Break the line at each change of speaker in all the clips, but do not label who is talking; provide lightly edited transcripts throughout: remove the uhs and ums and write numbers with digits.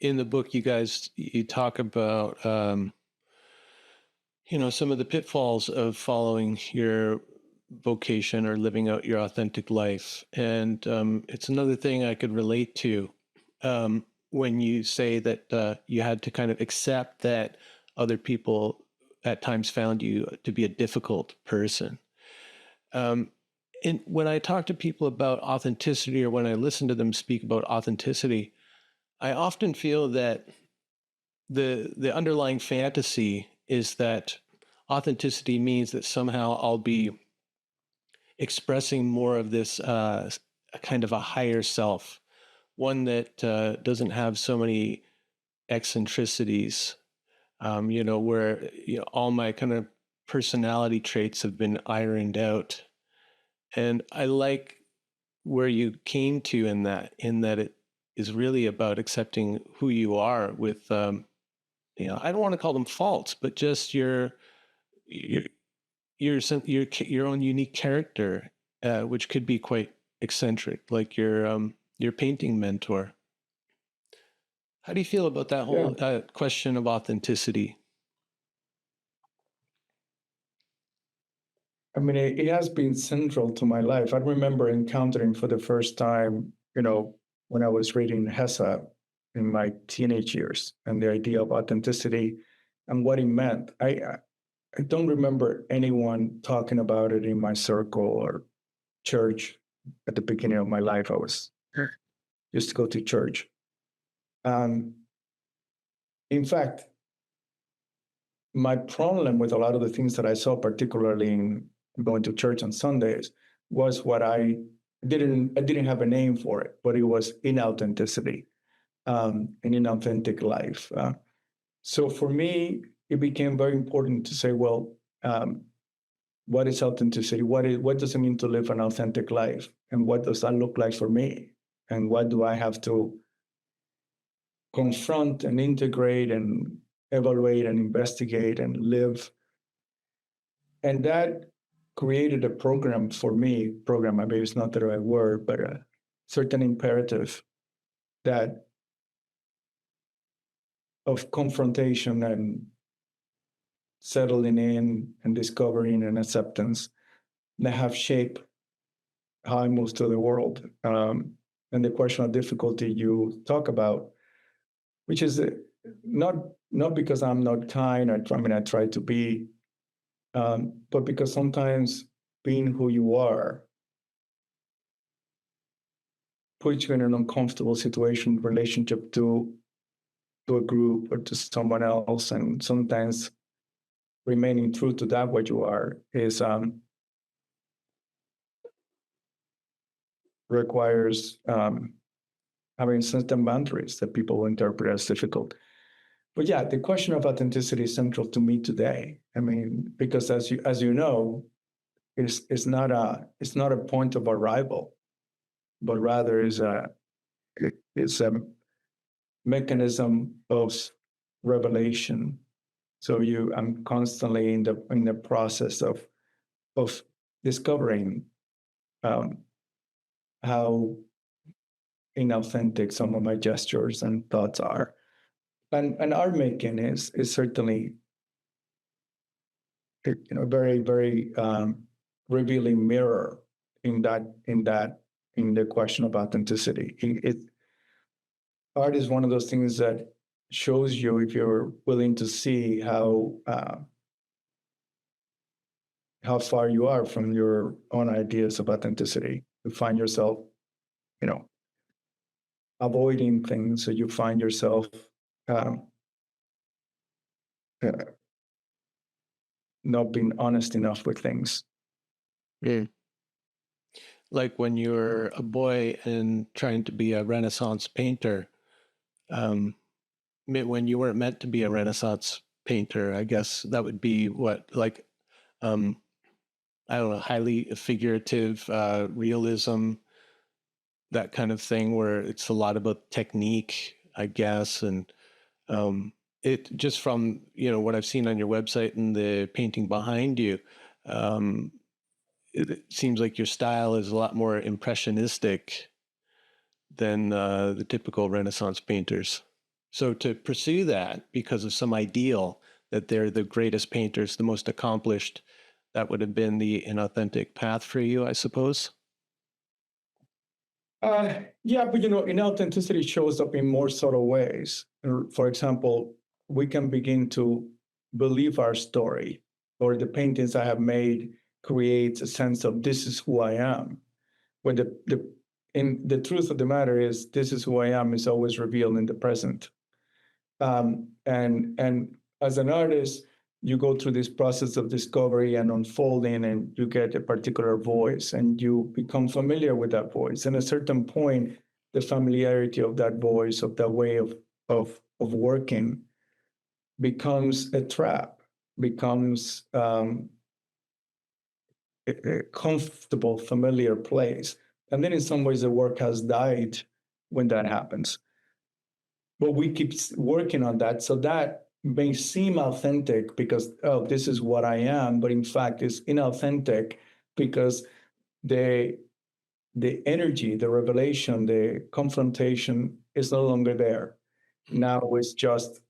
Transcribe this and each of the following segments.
in the book, you talk about some of the pitfalls of following your vocation or living out your authentic life, and it's another thing I could relate to when you say that you had to kind of accept that other people at times found you to be a difficult person. Um, and when I talk to people about authenticity, or when I listen to them speak about authenticity, I often feel that the underlying fantasy is that authenticity means that somehow I'll be expressing more of this a kind of a higher self, one that doesn't have so many eccentricities, where all my kind of personality traits have been ironed out. And I like where you came to in that it is really about accepting who you are with I don't want to call them faults, but just your your own unique character, which could be quite eccentric, like your painting mentor. How do you feel about that
Yeah.
whole question of authenticity?
I mean, it has been central to my life. I remember encountering for the first time, when I was reading Hessa in my teenage years, and the idea of authenticity and what it meant. I don't remember anyone talking about it in my circle or church at the beginning of my life. I was used to go to church. Um, in fact, my problem with a lot of the things that I saw, particularly in going to church on Sundays, was what I didn't have a name for it, but it was inauthenticity, an inauthentic life. So for me, it became very important to say, well, what is authenticity? What does it mean to live an authentic life, and what does that look like for me? And what do I have to confront and integrate and evaluate and investigate and live? And that created a program for me. Program, maybe it's not the right word, but a certain imperative that of confrontation and settling in and discovering and acceptance that have shaped how I move through the world. And the question of difficulty you talk about, which is not not because I'm not kind. I try to be, but because sometimes being who you are puts you in an uncomfortable situation, relationship to a group or to someone else, and sometimes remaining true to that what you are is requires having certain boundaries that people will interpret as difficult. But yeah, the question of authenticity is central to me today. I mean, because as you know, it's not a point of arrival, but rather it's a mechanism of revelation. So I'm constantly in the process of discovering um, how inauthentic some of my gestures and thoughts are. And art making is certainly very very revealing mirror in the question of authenticity. Art is one of those things that shows you, if you're willing to see how far you are from your own ideas of authenticity. You find yourself, you know, avoiding things, so you find yourself um, uh, not being honest enough with things.
Mm. Like when you were a boy and trying to be a Renaissance painter, um, when you weren't meant to be a Renaissance painter, I guess that would be what, like, um, I don't know, highly figurative realism, that kind of thing, where it's a lot about technique, I guess. And um, it just from what I've seen on your website and the painting behind you, um, it seems like your style is a lot more impressionistic than the typical Renaissance painters. So to pursue that because of some ideal that they're the greatest painters, the most accomplished, that would have been the inauthentic path for you, I suppose.
Yeah, but inauthenticity shows up in more subtle ways. For example, we can begin to believe our story, or the paintings I have made creates a sense of this is who I am. When the truth of the matter is this is who I am is always revealed in the present. And as an artist, you go through this process of discovery and unfolding, and you get a particular voice, and you become familiar with that voice. And at a certain point, the familiarity of that voice, of that way of working, becomes a trap, becomes a comfortable, familiar place. And then, in some ways, the work has died when that happens. But we keep working on that, so that may seem authentic because, oh, this is what I am, but in fact it's inauthentic because the the energy, the revelation, the confrontation is no longer there. Now it's just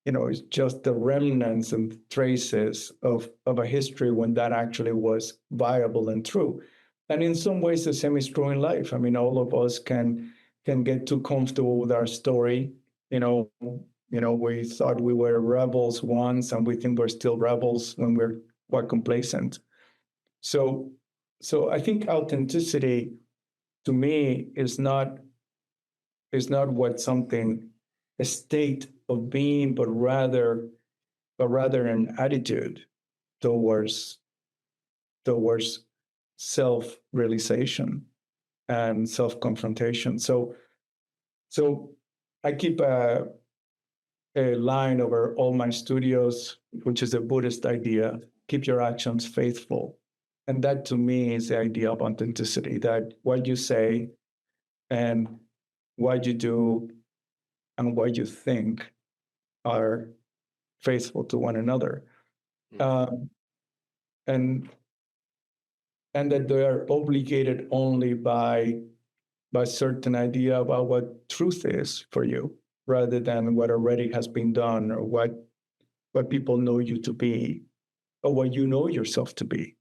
it's just the remnants and traces of a history when that actually was viable and true. And in some ways, the same is true in life. I mean, all of us can get too comfortable with our story. We thought we were rebels once, and we think we're still rebels when we're quite complacent. So, so I think authenticity to me is not what something a state of being, but rather an attitude towards towards self-realization and self-confrontation. So I keep a line over all my studios, which is a Buddhist idea: keep your actions faithful. And that to me is the idea of authenticity, that what you say and what you do and what you think are faithful to one another. Um, and and that they are obligated only by certain idea about what truth is for you, rather than what already has been done, or what people know you to be, or what you know yourself to be.